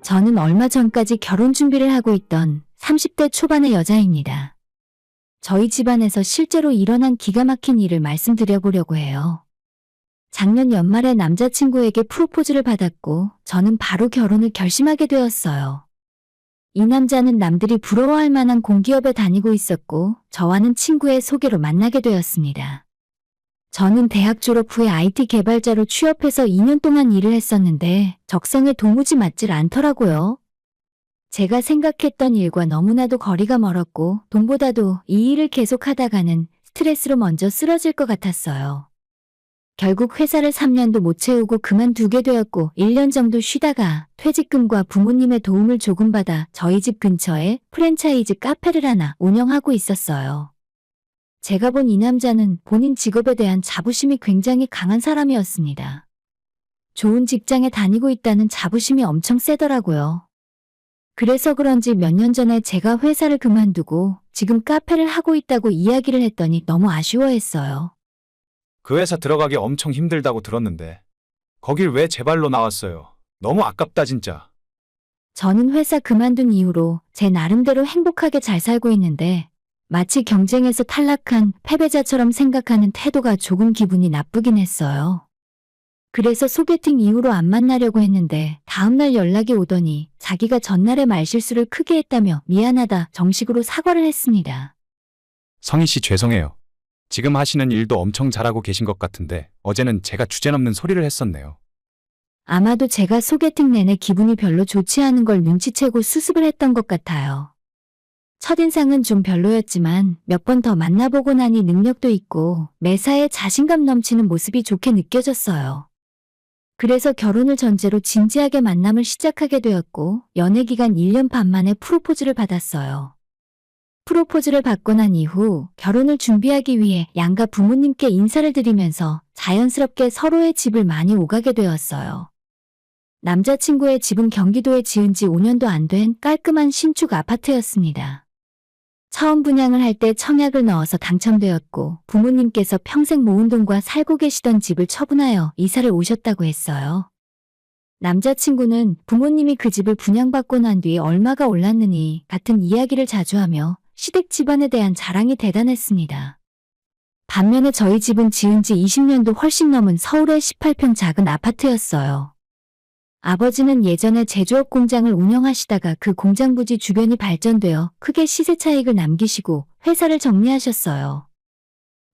저는 얼마 전까지 결혼 준비를 하고 있던 30대 초반의 여자입니다. 저희 집안에서 실제로 일어난 기가 막힌 일을 말씀드려보려고 해요. 작년 연말에 남자친구에게 프로포즈를 받았고 저는 바로 결혼을 결심하게 되었어요. 이 남자는 남들이 부러워할 만한 공기업에 다니고 있었고 저와는 친구의 소개로 만나게 되었습니다. 저는 대학 졸업 후에 IT 개발자로 취업해서 2년 동안 일을 했었는데 적성에 도무지 맞질 않더라고요. 제가 생각했던 일과 너무나도 거리가 멀었고 돈보다도 이 일을 계속하다가는 스트레스로 먼저 쓰러질 것 같았어요. 결국 회사를 3년도 못 채우고 그만두게 되었고 1년 정도 쉬다가 퇴직금과 부모님의 도움을 조금 받아 저희 집 근처에 프랜차이즈 카페를 하나 운영하고 있었어요. 제가 본 이 남자는 본인 직업에 대한 자부심이 굉장히 강한 사람이었습니다. 좋은 직장에 다니고 있다는 자부심이 엄청 세더라고요. 그래서 그런지 몇 년 전에 제가 회사를 그만두고 지금 카페를 하고 있다고 이야기를 했더니 너무 아쉬워했어요. 그 회사 들어가기 엄청 힘들다고 들었는데 거길 왜 제 발로 나왔어요? 너무 아깝다 진짜. 저는 회사 그만둔 이후로 제 나름대로 행복하게 잘 살고 있는데 마치 경쟁에서 탈락한 패배자처럼 생각하는 태도가 조금 기분이 나쁘긴 했어요. 그래서 소개팅 이후로 안 만나려고 했는데 다음날 연락이 오더니 자기가 전날에 말실수를 크게 했다며 미안하다 정식으로 사과를 했습니다. 성희 씨 죄송해요. 지금 하시는 일도 엄청 잘하고 계신 것 같은데 어제는 제가 주제넘는 소리를 했었네요. 아마도 제가 소개팅 내내 기분이 별로 좋지 않은 걸 눈치채고 수습을 했던 것 같아요. 첫인상은 좀 별로였지만 몇 번 더 만나보고 나니 능력도 있고 매사에 자신감 넘치는 모습이 좋게 느껴졌어요. 그래서 결혼을 전제로 진지하게 만남을 시작하게 되었고 연애 기간 1년 반 만에 프로포즈를 받았어요. 프로포즈를 받고 난 이후 결혼을 준비하기 위해 양가 부모님께 인사를 드리면서 자연스럽게 서로의 집을 많이 오가게 되었어요. 남자친구의 집은 경기도에 지은 지 5년도 안 된 깔끔한 신축 아파트였습니다. 처음 분양을 할 때 청약을 넣어서 당첨되었고 부모님께서 평생 모은 돈과 살고 계시던 집을 처분하여 이사를 오셨다고 했어요. 남자친구는 부모님이 그 집을 분양받고 난 뒤에 얼마가 올랐느니 같은 이야기를 자주 하며 시댁 집안에 대한 자랑이 대단했습니다. 반면에 저희 집은 지은 지 20년도 훨씬 넘은 서울의 18평 작은 아파트였어요. 아버지는 예전에 제조업 공장을 운영하시다가 그 공장 부지 주변이 발전되어 크게 시세 차익을 남기시고 회사를 정리하셨어요.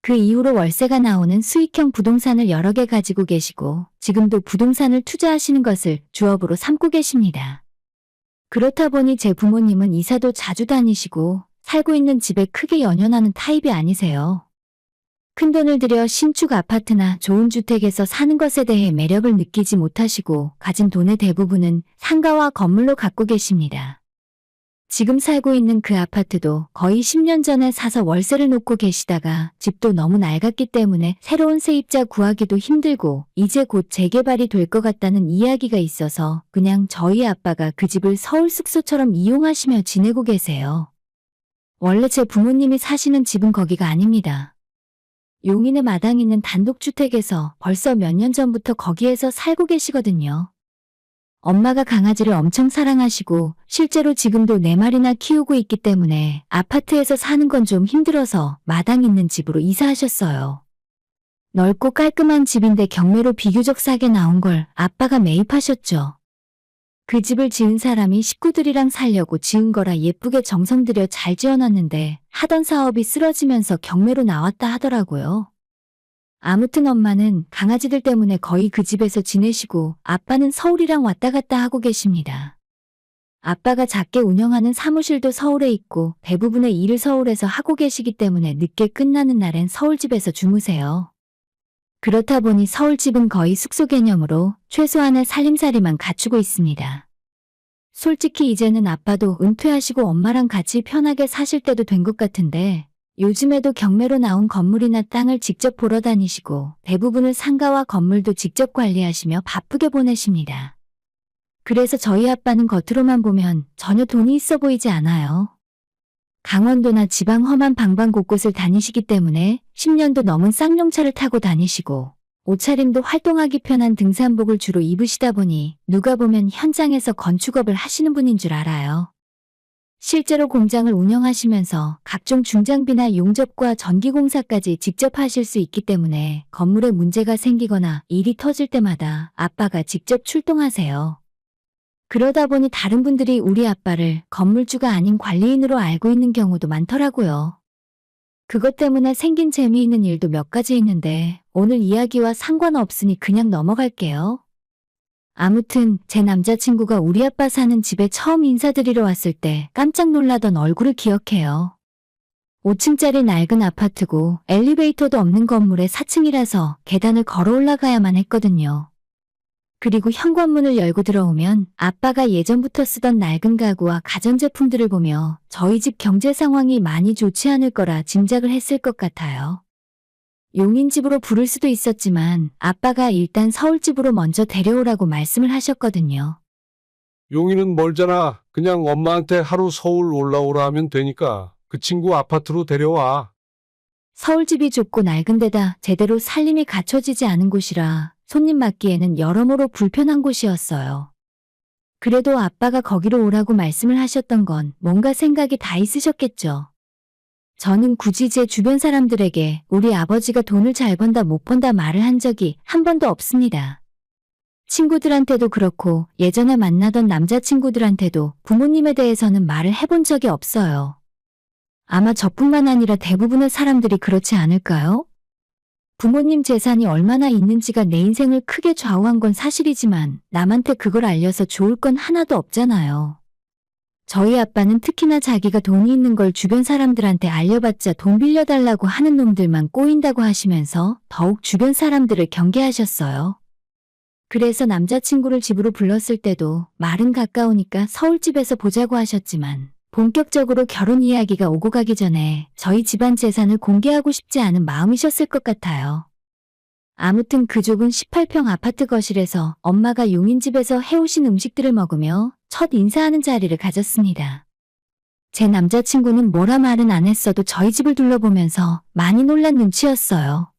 그 이후로 월세가 나오는 수익형 부동산을 여러 개 가지고 계시고 지금도 부동산을 투자하시는 것을 주업으로 삼고 계십니다. 그렇다 보니 제 부모님은 이사도 자주 다니시고 살고 있는 집에 크게 연연하는 타입이 아니세요. 큰돈을 들여 신축 아파트나 좋은 주택에서 사는 것에 대해 매력을 느끼지 못하시고 가진 돈의 대부분은 상가와 건물로 갖고 계십니다. 지금 살고 있는 그 아파트도 거의 10년 전에 사서 월세를 놓고 계시다가 집도 너무 낡았기 때문에 새로운 세입자 구하기도 힘들고 이제 곧 재개발이 될 것 같다는 이야기가 있어서 그냥 저희 아빠가 그 집을 서울 숙소처럼 이용하시며 지내고 계세요. 원래 제 부모님이 사시는 집은 거기가 아닙니다. 용인의 마당 있는 단독주택에서 벌써 몇 년 전부터 거기에서 살고 계시거든요. 엄마가 강아지를 엄청 사랑하시고 실제로 지금도 4마리나 키우고 있기 때문에 아파트에서 사는 건 좀 힘들어서 마당 있는 집으로 이사하셨어요. 넓고 깔끔한 집인데 경매로 비교적 싸게 나온 걸 아빠가 매입하셨죠. 그 집을 지은 사람이 식구들이랑 살려고 지은 거라 예쁘게 정성 들여 잘 지어놨는데 하던 사업이 쓰러지면서 경매로 나왔다 하더라고요. 아무튼 엄마는 강아지들 때문에 거의 그 집에서 지내시고 아빠는 서울이랑 왔다 갔다 하고 계십니다. 아빠가 작게 운영하는 사무실도 서울에 있고 대부분의 일을 서울에서 하고 계시기 때문에 늦게 끝나는 날엔 서울집에서 주무세요. 그렇다 보니 서울집은 거의 숙소 개념으로 최소한의 살림살이만 갖추고 있습니다. 솔직히 이제는 아빠도 은퇴하시고 엄마랑 같이 편하게 사실 때도 된 것 같은데 요즘에도 경매로 나온 건물이나 땅을 직접 보러 다니시고 대부분을 상가와 건물도 직접 관리하시며 바쁘게 보내십니다. 그래서 저희 아빠는 겉으로만 보면 전혀 돈이 있어 보이지 않아요. 강원도나 지방 험한 방방 곳곳을 다니시기 때문에 10년도 넘은 쌍용차를 타고 다니시고 옷차림도 활동하기 편한 등산복을 주로 입으시다 보니 누가 보면 현장에서 건축업을 하시는 분인 줄 알아요. 실제로 공장을 운영하시면서 각종 중장비나 용접과 전기공사까지 직접 하실 수 있기 때문에 건물에 문제가 생기거나 일이 터질 때마다 아빠가 직접 출동하세요. 그러다 보니 다른 분들이 우리 아빠를 건물주가 아닌 관리인으로 알고 있는 경우도 많더라고요. 그것 때문에 생긴 재미있는 일도 몇 가지 있는데 오늘 이야기와 상관없으니 그냥 넘어갈게요. 아무튼 제 남자친구가 우리 아빠 사는 집에 처음 인사드리러 왔을 때 깜짝 놀라던 얼굴을 기억해요. 5층짜리 낡은 아파트고 엘리베이터도 없는 건물의 4층이라서 계단을 걸어 올라가야만 했거든요. 그리고 현관문을 열고 들어오면 아빠가 예전부터 쓰던 낡은 가구와 가전제품들을 보며 저희 집 경제 상황이 많이 좋지 않을 거라 짐작을 했을 것 같아요. 용인집으로 부를 수도 있었지만 아빠가 일단 서울집으로 먼저 데려오라고 말씀을 하셨거든요. 용인은 멀잖아. 그냥 엄마한테 하루 서울 올라오라 하면 되니까 그 친구 아파트로 데려와. 서울집이 좁고 낡은 데다 제대로 살림이 갖춰지지 않은 곳이라 손님 맞기에는 여러모로 불편한 곳이었어요. 그래도 아빠가 거기로 오라고 말씀을 하셨던 건 뭔가 생각이 다 있으셨겠죠. 저는 굳이 제 주변 사람들에게 우리 아버지가 돈을 잘 번다 못 번다 말을 한 적이 한 번도 없습니다. 친구들한테도 그렇고 예전에 만나던 남자친구들한테도 부모님에 대해서는 말을 해본 적이 없어요. 아마 저뿐만 아니라 대부분의 사람들이 그렇지 않을까요? 부모님 재산이 얼마나 있는지가 내 인생을 크게 좌우한 건 사실이지만 남한테 그걸 알려서 좋을 건 하나도 없잖아요. 저희 아빠는 특히나 자기가 돈이 있는 걸 주변 사람들한테 알려봤자 돈 빌려달라고 하는 놈들만 꼬인다고 하시면서 더욱 주변 사람들을 경계하셨어요. 그래서 남자친구를 집으로 불렀을 때도 말은 가까우니까 서울집에서 보자고 하셨지만 본격적으로 결혼 이야기가 오고 가기 전에 저희 집안 재산을 공개하고 싶지 않은 마음이셨을 것 같아요. 아무튼 그 좁은 18평 아파트 거실에서 엄마가 용인집에서 해오신 음식들을 먹으며 첫 인사하는 자리를 가졌습니다. 제 남자친구는 뭐라 말은 안 했어도 저희 집을 둘러보면서 많이 놀란 눈치였어요.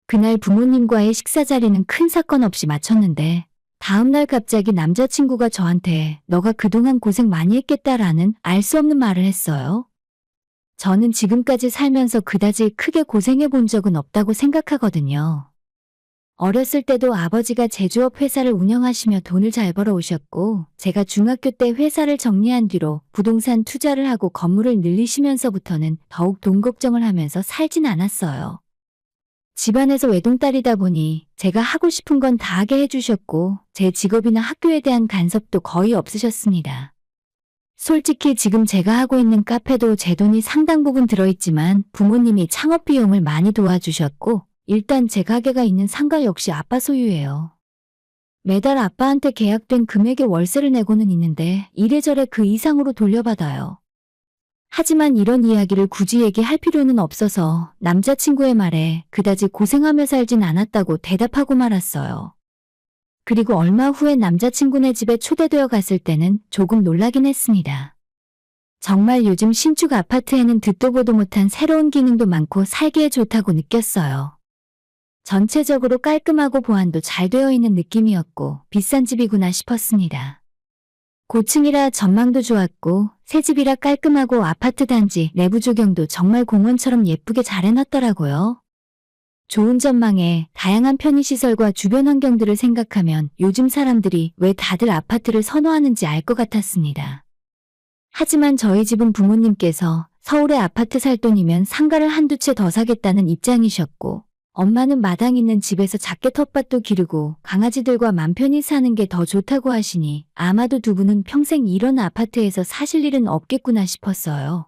그날 부모님과의 식사 자리는 큰 사건 없이 마쳤는데 다음날 갑자기 남자친구가 저한테 너가 그동안 고생 많이 했겠다라는 알 수 없는 말을 했어요. 저는 지금까지 살면서 그다지 크게 고생해 본 적은 없다고 생각하거든요. 어렸을 때도 아버지가 제조업 회사를 운영하시며 돈을 잘 벌어 오셨고 제가 중학교 때 회사를 정리한 뒤로 부동산 투자를 하고 건물을 늘리시면서부터는 더욱 돈 걱정을 하면서 살진 않았어요. 집안에서 외동딸이다 보니 제가 하고 싶은 건 다 하게 해주셨고 제 직업이나 학교에 대한 간섭도 거의 없으셨습니다. 솔직히 지금 제가 하고 있는 카페도 제 돈이 상당 부분 들어있지만 부모님이 창업 비용을 많이 도와주셨고 일단 제 가게가 있는 상가 역시 아빠 소유예요. 매달 아빠한테 계약된 금액의 월세를 내고는 있는데 이래저래 그 이상으로 돌려받아요. 하지만 이런 이야기를 굳이 얘기할 필요는 없어서 남자친구의 말에 그다지 고생하며 살진 않았다고 대답하고 말았어요. 그리고 얼마 후에 남자친구네 집에 초대되어 갔을 때는 조금 놀라긴 했습니다. 정말 요즘 신축 아파트에는 듣도 보도 못한 새로운 기능도 많고 살기에 좋다고 느꼈어요. 전체적으로 깔끔하고 보안도 잘 되어 있는 느낌이었고 비싼 집이구나 싶었습니다. 고층이라 전망도 좋았고 새 집이라 깔끔하고 아파트 단지 내부 조경도 정말 공원처럼 예쁘게 잘 해놨더라고요. 좋은 전망에 다양한 편의시설과 주변 환경들을 생각하면 요즘 사람들이 왜 다들 아파트를 선호하는지 알 것 같았습니다. 하지만 저희 집은 부모님께서 서울에 아파트 살 돈이면 상가를 한두 채 더 사겠다는 입장이셨고 엄마는 마당 있는 집에서 작게 텃밭도 기르고 강아지들과 맘 편히 사는 게 더 좋다고 하시니 아마도 두 분은 평생 이런 아파트에서 사실 일은 없겠구나 싶었어요.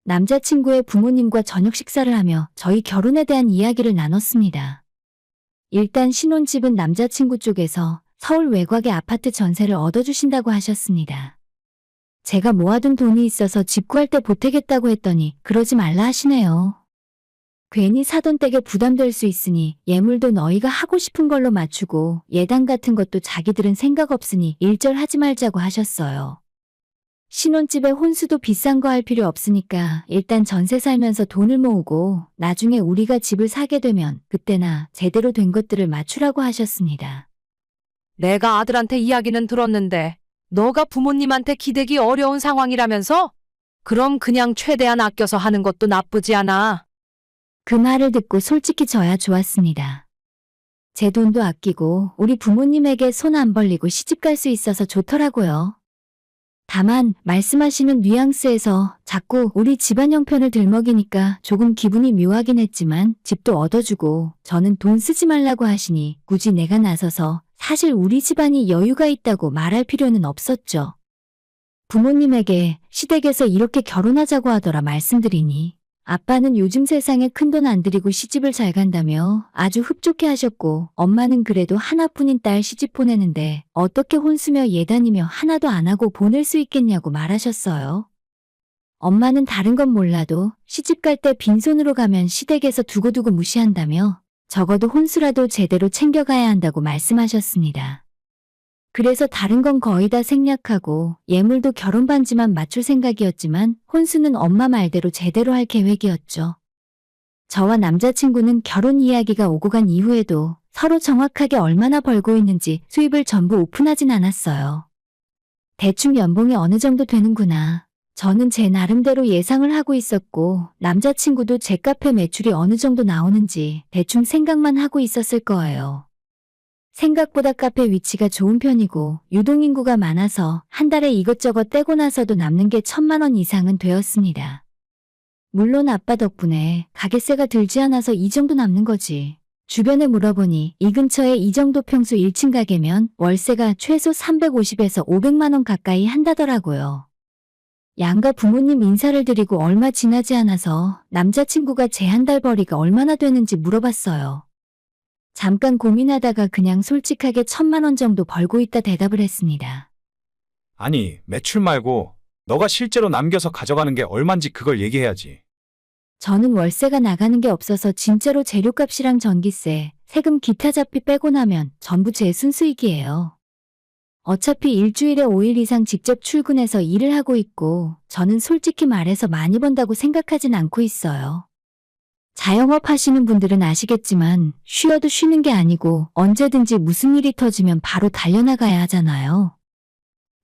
남자친구의 부모님과 저녁 식사를 하며 저희 결혼에 대한 이야기를 나눴습니다. 일단 신혼집은 남자친구 쪽에서 서울 외곽의 아파트 전세를 얻어주신다고 하셨습니다. 제가 모아둔 돈이 있어서 집 구할 때 보태겠다고 했더니 그러지 말라 하시네요. 괜히 사돈 댁에 부담될 수 있으니 예물도 너희가 하고 싶은 걸로 맞추고 예당 같은 것도 자기들은 생각 없으니 일절 하지 말자고 하셨어요. 신혼집에 혼수도 비싼 거 할 필요 없으니까 일단 전세 살면서 돈을 모으고 나중에 우리가 집을 사게 되면 그때나 제대로 된 것들을 맞추라고 하셨습니다. 내가 아들한테 이야기는 들었는데 너가 부모님한테 기대기 어려운 상황이라면서? 그럼 그냥 최대한 아껴서 하는 것도 나쁘지 않아. 그 말을 듣고 솔직히 저야 좋았습니다. 제 돈도 아끼고 우리 부모님에게 손 안 벌리고 시집 갈 수 있어서 좋더라고요. 다만 말씀하시는 뉘앙스에서 자꾸 우리 집안 형편을 들먹이니까 조금 기분이 묘하긴 했지만 집도 얻어주고 저는 돈 쓰지 말라고 하시니 굳이 내가 나서서 사실 우리 집안이 여유가 있다고 말할 필요는 없었죠. 부모님에게 시댁에서 이렇게 결혼하자고 하더라 말씀드리니 아빠는 요즘 세상에 큰돈 안 들이고 시집을 잘 간다며 아주 흡족해 하셨고 엄마는 그래도 하나뿐인 딸 시집 보내는데 어떻게 혼수며 예단이며 하나도 안 하고 보낼 수 있겠냐고 말하셨어요. 엄마는 다른 건 몰라도 시집 갈 때 빈손으로 가면 시댁에서 두고두고 무시한다며 적어도 혼수라도 제대로 챙겨가야 한다고 말씀하셨습니다. 그래서 다른 건 거의 다 생략하고 예물도 결혼 반지만 맞출 생각이었지만 혼수는 엄마 말대로 제대로 할 계획이었죠. 저와 남자친구는 결혼 이야기가 오고 간 이후에도 서로 정확하게 얼마나 벌고 있는지 수입을 전부 오픈하진 않았어요. 대충 연봉이 어느 정도 되는구나. 저는 제 나름대로 예상을 하고 있었고 남자친구도 제 카페 매출이 어느 정도 나오는지 대충 생각만 하고 있었을 거예요. 생각보다 카페 위치가 좋은 편이고 유동인구가 많아서 한 달에 이것저것 떼고 나서도 남는 게 1,000만 원 이상은 되었습니다. 물론 아빠 덕분에 가게세가 들지 않아서 이 정도 남는 거지. 주변에 물어보니 이 근처에 이 정도 평수 1층 가게면 월세가 최소 350에서 500만 원 가까이 한다더라고요. 양가 부모님 인사를 드리고 얼마 지나지 않아서 남자친구가 제 한 달 벌이가 얼마나 되는지 물어봤어요. 잠깐 고민하다가 그냥 솔직하게 1,000만 원 정도 벌고 있다 대답을 했습니다. 아니, 매출 말고 너가 실제로 남겨서 가져가는 게 얼만지 그걸 얘기해야지. 저는 월세가 나가는 게 없어서 진짜로 재료값이랑 전기세, 세금 기타 잡비 빼고 나면 전부 제 순수익이에요. 어차피 일주일에 5일 이상 직접 출근해서 일을 하고 있고 저는 솔직히 말해서 많이 번다고 생각하진 않고 있어요. 자영업 하시는 분들은 아시겠지만 쉬어도 쉬는 게 아니고 언제든지 무슨 일이 터지면 바로 달려나가야 하잖아요.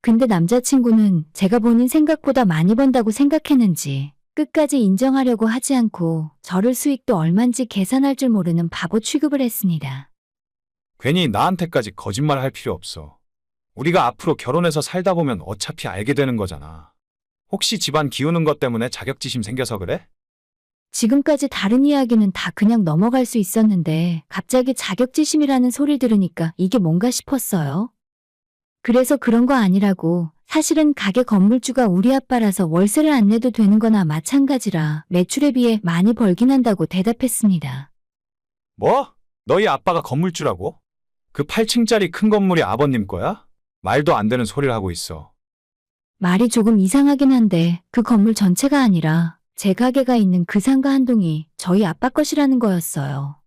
근데 남자친구는 제가 본인 생각보다 많이 번다고 생각했는지 끝까지 인정하려고 하지 않고 저를 수익도 얼만지 계산할 줄 모르는 바보 취급을 했습니다. 괜히 나한테까지 거짓말 할 필요 없어. 우리가 앞으로 결혼해서 살다 보면 어차피 알게 되는 거잖아. 혹시 집안 기우는 것 때문에 자격지심 생겨서 그래? 지금까지 다른 이야기는 다 그냥 넘어갈 수 있었는데 갑자기 자격지심이라는 소리를 들으니까 이게 뭔가 싶었어요. 그래서 그런 거 아니라고. 사실은 가게 건물주가 우리 아빠라서 월세를 안 내도 되는 거나 마찬가지라 매출에 비해 많이 벌긴 한다고 대답했습니다. 뭐? 너희 아빠가 건물주라고? 그 8층짜리 큰 건물이 아버님 거야? 말도 안 되는 소리를 하고 있어. 말이 조금 이상하긴 한데 그 건물 전체가 아니라 제 가게가 있는 그 상가 한 동이 저희 아빠 것이라는 거였어요.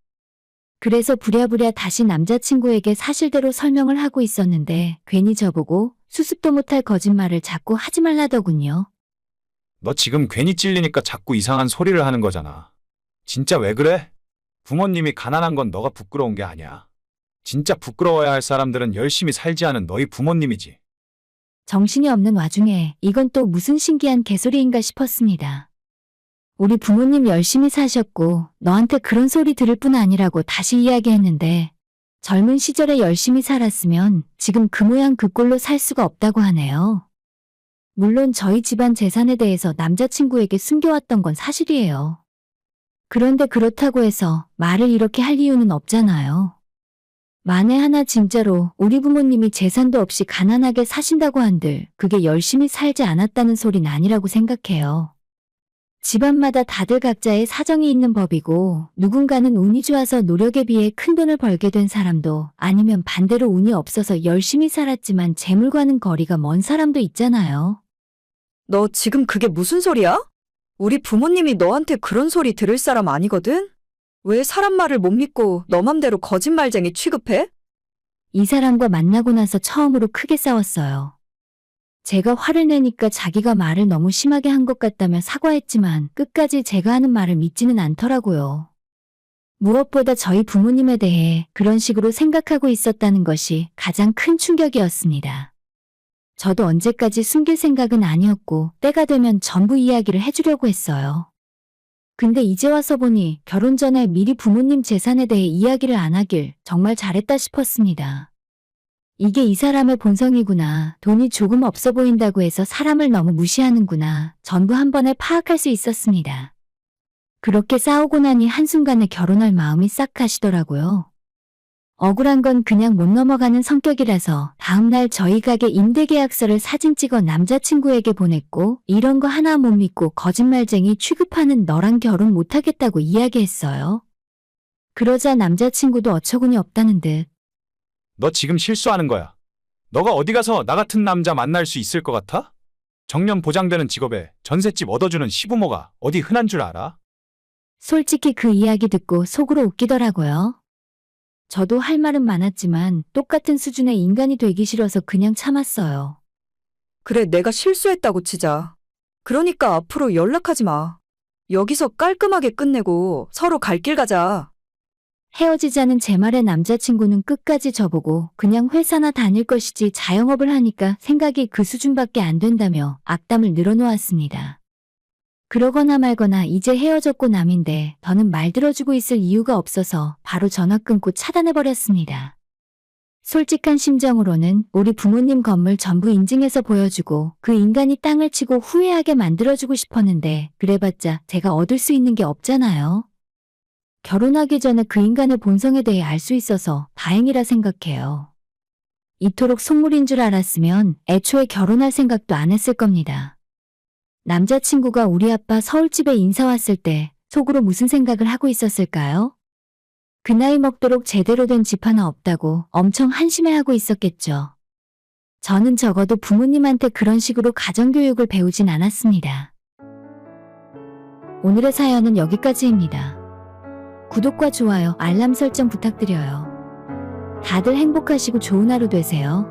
그래서 부랴부랴 다시 남자친구에게 사실대로 설명을 하고 있었는데 괜히 저보고 수습도 못할 거짓말을 자꾸 하지 말라더군요. 너 지금 괜히 찔리니까 자꾸 이상한 소리를 하는 거잖아. 진짜 왜 그래? 부모님이 가난한 건 너가 부끄러운 게 아니야. 진짜 부끄러워야 할 사람들은 열심히 살지 않은 너희 부모님이지. 정신이 없는 와중에 이건 또 무슨 신기한 개소리인가 싶었습니다. 우리 부모님 열심히 사셨고 너한테 그런 소리 들을 뿐 아니라고 다시 이야기했는데 젊은 시절에 열심히 살았으면 지금 그 모양 그 꼴로 살 수가 없다고 하네요. 물론 저희 집안 재산에 대해서 남자친구에게 숨겨왔던 건 사실이에요. 그런데 그렇다고 해서 말을 이렇게 할 이유는 없잖아요. 만에 하나 진짜로 우리 부모님이 재산도 없이 가난하게 사신다고 한들 그게 열심히 살지 않았다는 소리는 아니라고 생각해요. 집안마다 다들 각자의 사정이 있는 법이고 누군가는 운이 좋아서 노력에 비해 큰돈을 벌게 된 사람도 아니면 반대로 운이 없어서 열심히 살았지만 재물과는 거리가 먼 사람도 있잖아요. 너 지금 그게 무슨 소리야? 우리 부모님이 너한테 그런 소리 들을 사람 아니거든? 왜 사람 말을 못 믿고 너 맘대로 거짓말쟁이 취급해? 이 사람과 만나고 나서 처음으로 크게 싸웠어요. 제가 화를 내니까 자기가 말을 너무 심하게 한 것 같다며 사과했지만 끝까지 제가 하는 말을 믿지는 않더라고요. 무엇보다 저희 부모님에 대해 그런 식으로 생각하고 있었다는 것이 가장 큰 충격이었습니다. 저도 언제까지 숨길 생각은 아니었고 때가 되면 전부 이야기를 해주려고 했어요. 근데 이제 와서 보니 결혼 전에 미리 부모님 재산에 대해 이야기를 안 하길 정말 잘했다 싶었습니다. 이게 이 사람의 본성이구나. 돈이 조금 없어 보인다고 해서 사람을 너무 무시하는구나. 전부 한 번에 파악할 수 있었습니다. 그렇게 싸우고 나니 한순간에 결혼할 마음이 싹 가시더라고요. 억울한 건 그냥 못 넘어가는 성격이라서 다음날 저희 가게 임대계약서를 사진 찍어 남자친구에게 보냈고 이런 거 하나 못 믿고 거짓말쟁이 취급하는 너랑 결혼 못하겠다고 이야기했어요. 그러자 남자친구도 어처구니 없다는 듯 너 지금 실수하는 거야. 너가 어디 가서 나 같은 남자 만날 수 있을 것 같아? 정년 보장되는 직업에 전셋집 얻어주는 시부모가 어디 흔한 줄 알아? 솔직히 그 이야기 듣고 속으로 웃기더라고요. 저도 할 말은 많았지만 똑같은 수준의 인간이 되기 싫어서 그냥 참았어요. 그래, 내가 실수했다고 치자. 그러니까 앞으로 연락하지 마. 여기서 깔끔하게 끝내고 서로 갈 길 가자. 헤어지자는 제 말에 남자친구는 끝까지 저보고 그냥 회사나 다닐 것이지 자영업을 하니까 생각이 그 수준밖에 안 된다며 악담을 늘어놓았습니다. 그러거나 말거나 이제 헤어졌고 남인데 더는 말 들어주고 있을 이유가 없어서 바로 전화 끊고 차단해버렸습니다. 솔직한 심정으로는 우리 부모님 건물 전부 인증해서 보여주고 그 인간이 땅을 치고 후회하게 만들어주고 싶었는데 그래봤자 제가 얻을 수 있는 게 없잖아요. 결혼하기 전에 그 인간의 본성에 대해 알 수 있어서 다행이라 생각해요. 이토록 속물인 줄 알았으면 애초에 결혼할 생각도 안 했을 겁니다. 남자친구가 우리 아빠 서울집에 인사 왔을 때 속으로 무슨 생각을 하고 있었을까요? 그 나이 먹도록 제대로 된 집 하나 없다고 엄청 한심해하고 있었겠죠. 저는 적어도 부모님한테 그런 식으로 가정교육을 배우진 않았습니다. 오늘의 사연은 여기까지입니다. 구독과 좋아요, 알람 설정 부탁드려요. 다들 행복하시고 좋은 하루 되세요.